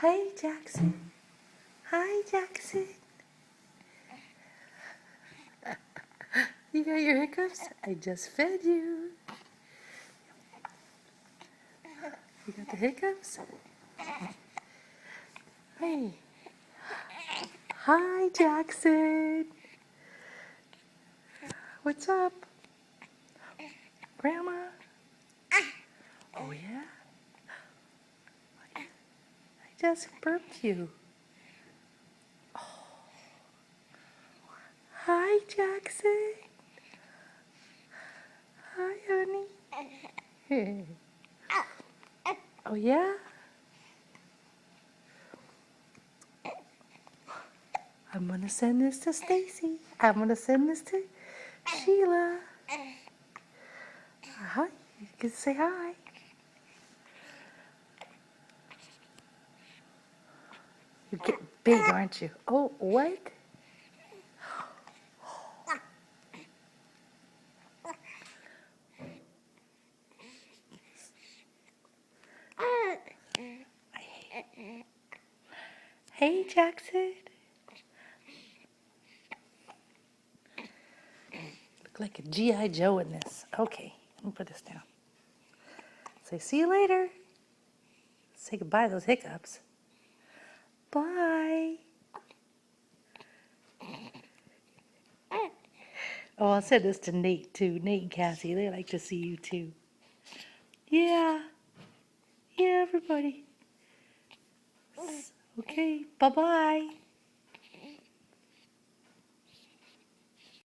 Hey, Jackson. Hi, Jackson. You got your hiccups? I just fed you. You got the hiccups? Hey. Hi, Jackson. What's up? Grandma? Oh, yeah? I just burped you. Hi, Jackson. Hi, honey. Oh, yeah? I'm going to send this to Stacy. I'm going to send this to Sheila. Hi. You can say hi. You get big, aren't you? Oh, what? Hey, Jackson. Look like a G.I. Joe in this. Okay, let me put this down. Say, see you later. Say goodbye to those hiccups. Bye. Oh, I'll send this to Nate, too. Nate and Cassie, they like to see you, too. Yeah. Yeah, everybody. Okay, bye-bye.